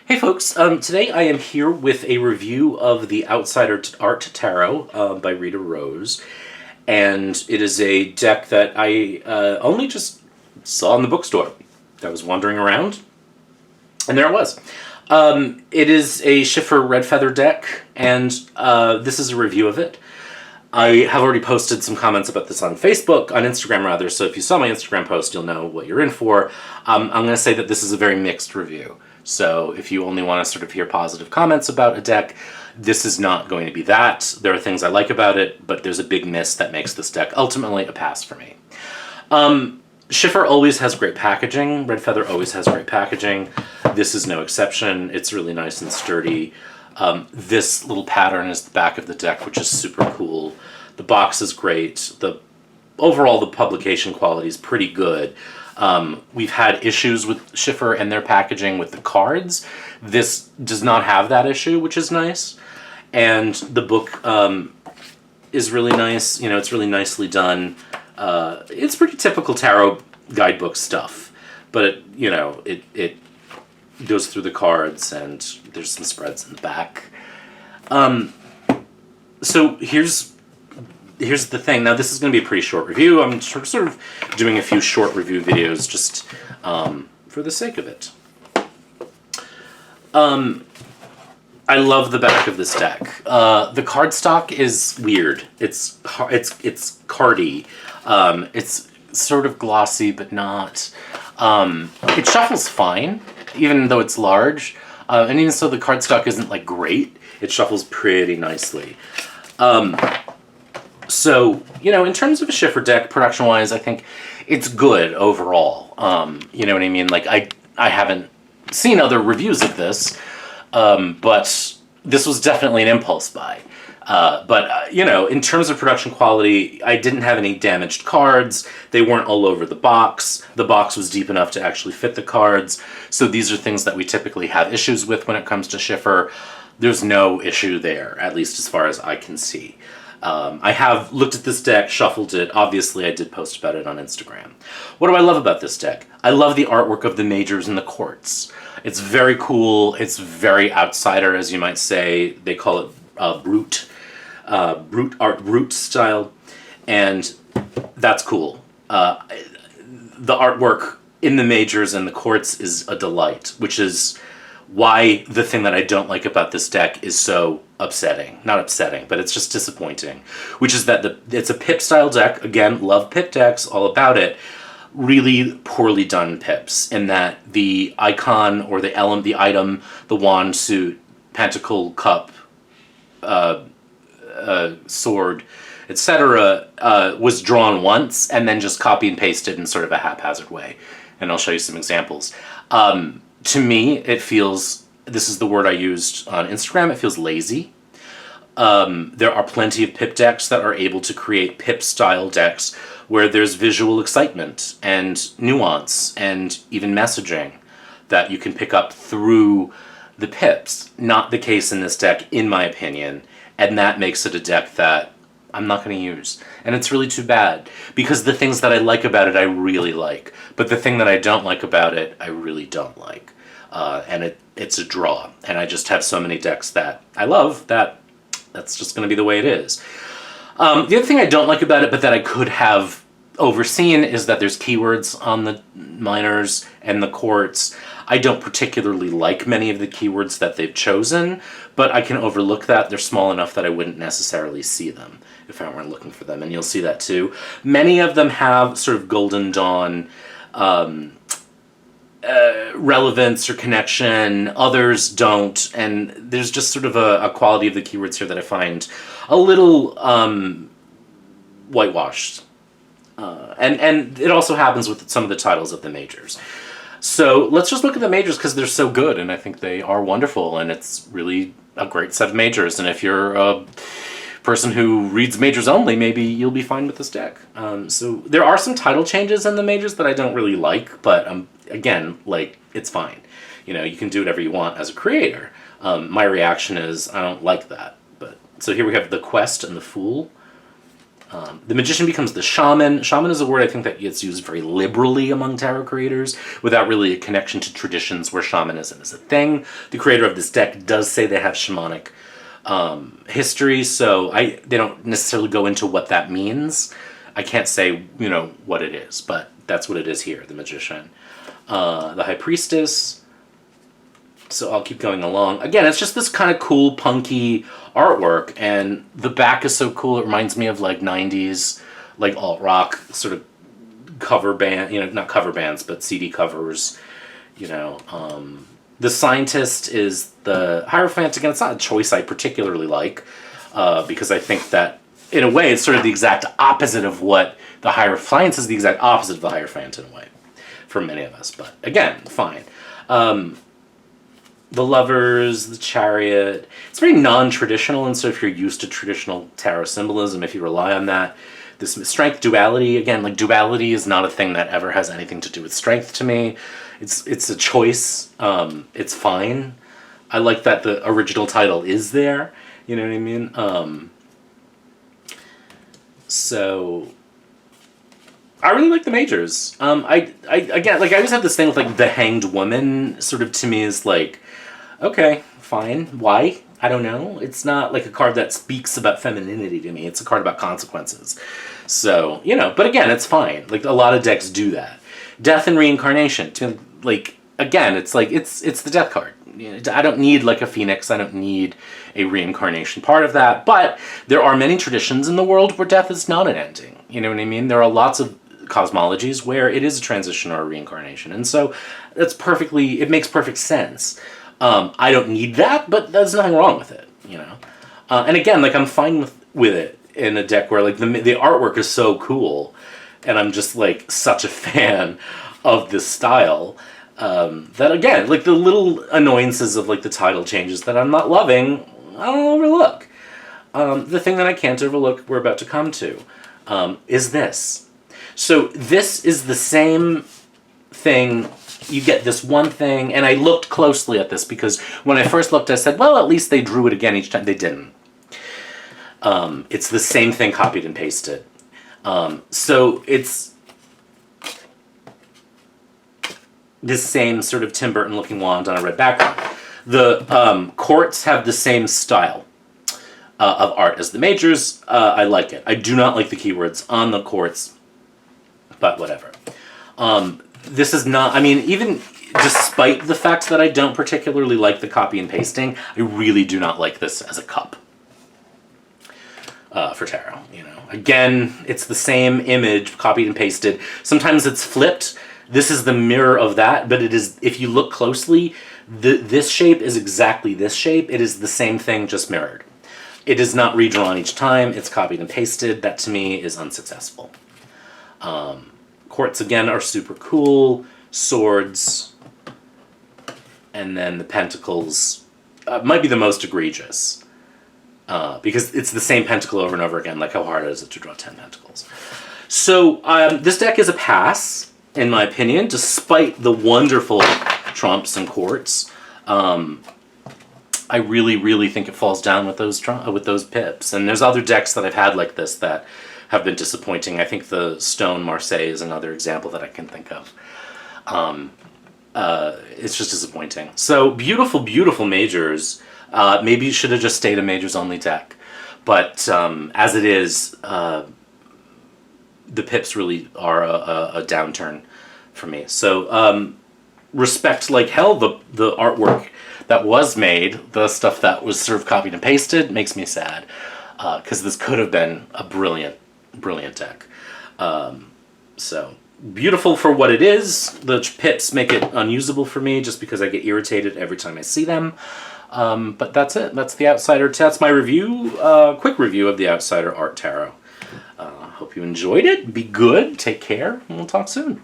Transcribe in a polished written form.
Hey folks, today I am here with a review of the Outsider Art Tarot by Rita Rose, and it is a deck that I only just saw in the bookstore. I was wandering around, and there it was. It is a Schiffer Red Feather deck, and this is a review of it. I have already posted some comments about this on Facebook, on Instagram rather, so if you saw my Instagram post, you'll know what you're in for. I'm going to say that this is a very mixed review. So if you only want to sort of hear positive comments about a deck, this is not going to be that. There are things I like about it, but there's a big miss that makes this deck ultimately a pass for me. Schiffer always has great packaging. Red Feather always has great packaging. This is no exception. It's really nice and sturdy. This little pattern is the back of the deck, which is super cool. The box is great. Overall, the publication quality is pretty good. We've had issues with Schiffer and their packaging with the cards. This does not have that issue, which is nice. And the book is really nice. You know, it's really nicely done. It's pretty typical tarot guidebook stuff, but it goes through the cards, and there's some spreads in the back. So here's the thing. Now, this is going to be a pretty short review. I'm sort of doing a few short review videos just for the sake of it. I love the back of this deck. The cardstock is weird. It's cardy. It's sort of glossy, but not. It shuffles fine, even though it's large. And even so, the cardstock isn't like great. It shuffles pretty nicely. So, in terms of a Schiffer deck, production-wise, I think it's good overall. You know what I mean? Like, I haven't seen other reviews of this, but this was definitely an impulse buy. But in terms of production quality, I didn't have any damaged cards. They weren't all over the box. The box was deep enough to actually fit the cards. So these are things that we typically have issues with when it comes to Schiffer. There's no issue there, at least as far as I can see. I have looked at this deck, shuffled it. Obviously, I did post about it on Instagram. What do I love about this deck? I love the artwork of the majors and the courts. It's very cool. It's very outsider, as you might say. They call it brute style, and that's cool. The artwork in the majors and the courts is a delight, which is why the thing that I don't like about this deck is so upsetting. Not upsetting, but it's just disappointing. Which is that it's a pip style deck. Again, love pip decks, all about it. Really poorly done pips in that the icon or the element, the item, the wand, suit, pentacle, cup, sword, etc., was drawn once and then just copy and pasted in sort of a haphazard way. And I'll show you some examples. To me, it feels, this is the word I used on Instagram, it feels lazy. There are plenty of pip decks that are able to create pip-style decks where there's visual excitement and nuance and even messaging that you can pick up through the pips. Not the case in this deck, in my opinion, and that makes it a deck that I'm not going to use. And it's really too bad, because the things that I like about it, I really like. But the thing that I don't like about it, I really don't like. And it's a draw. And I just have so many decks that I love that's just going to be the way it is. The other thing I don't like about it, but that I could have overseen, is that there's keywords on the minors and the courts. I don't particularly like many of the keywords that they've chosen, but I can overlook that. They're small enough that I wouldn't necessarily see them if I weren't looking for them, and you'll see that too. Many of them have sort of Golden Dawn relevance or connection. Others don't, and there's just sort of a quality of the keywords here that I find a little whitewashed. And it also happens with some of the titles of the majors. So let's just look at the majors, because they're so good, and I think they are wonderful, and it's really a great set of majors. And if you're a person who reads majors only, maybe you'll be fine with this deck. So there are some title changes in the majors that I don't really like, but again, like, it's fine. You can do whatever you want as a creator. My reaction is I don't like that. But so here we have the Quest and the Fool. The magician becomes the shaman. Shaman is a word I think that gets used very liberally among tarot creators without really a connection to traditions where shamanism is a thing. The creator of this deck does say they have shamanic history, so they don't necessarily go into what that means. I can't say, what it is, but that's what it is here, the magician. The high priestess. So I'll keep going along. Again, it's just this kind of cool, punky artwork, and the back is so cool. It reminds me of like 90s, like alt-rock sort of cover band, not cover bands, but CD covers, The scientist is the Hierophant. Again, it's not a choice I particularly like, because I think that, in a way, it's sort of the exact opposite of what the Hierophant... Science is the exact opposite of the Hierophant, in a way, for many of us. But, again, fine. The Lovers, the Chariot. It's very non-traditional, and so if you're used to traditional tarot symbolism, if you rely on that, this strength duality, again, like duality is not a thing that ever has anything to do with strength to me. It's a choice. It's fine. I like that the original title is there. You know what I mean? So I really like the majors. I again, like I always have this thing with like the Hanged Woman. Sort of to me is like, okay, fine. Why? I don't know. It's not like a card that speaks about femininity to me. It's a card about consequences. So, but again, it's fine. Like a lot of decks do that. Death and reincarnation. Like, again, it's like, it's the death card. I don't need like a phoenix. I don't need a reincarnation part of that. But there are many traditions in the world where death is not an ending. You know what I mean? There are lots of cosmologies where it is a transition or a reincarnation. And so it makes perfect sense. I don't need that, but there's nothing wrong with it, And again, like I'm fine with it in a deck where like the artwork is so cool, and I'm just like such a fan of this style that again, like the little annoyances of like the title changes that I'm not loving, I don't overlook. The thing that I can't overlook, we're about to come to, is this. So this is the same thing. You get this one thing, and I looked closely at this because when I first looked, I said, well, at least they drew it again each time. They didn't. It's the same thing copied and pasted. So it's this same sort of Tim Burton looking wand on a red background. The courts have the same style of art as the majors. I like it. I do not like the keywords on the courts, but whatever. This is not, even despite the fact that I don't particularly like the copy and pasting, I really do not like this as a cup for tarot, Again, it's the same image, copied and pasted. Sometimes it's flipped. This is the mirror of that, but it is, if you look closely, this shape is exactly this shape. It is the same thing, just mirrored. It is not redrawn each time. It's copied and pasted. That, to me, is unsuccessful. Courts, again, are super cool. Swords. And then the Pentacles might be the most egregious. Because it's the same pentacle over and over again. Like, how hard is it to draw 10 pentacles? So, this deck is a pass, in my opinion, despite the wonderful trumps and courts. I really, really think it falls down with those pips. And there's other decks that I've had like this that have been disappointing. I think the Stone Marseille is another example that I can think of. It's just disappointing. So beautiful, beautiful majors. Maybe you should have just stayed a majors only deck. But as it is, the pips really are a downturn for me. So respect like hell the artwork that was made, the stuff that was sort of copied and pasted, makes me sad. Because this could have been a brilliant deck. So beautiful for what it is. The pips make it unusable for me just because I get irritated every time I see them. But that's it. That's the Outsider. That's my review. Quick review of the Outsider Art Tarot. Hope you enjoyed it. Be good. Take care. And we'll talk soon.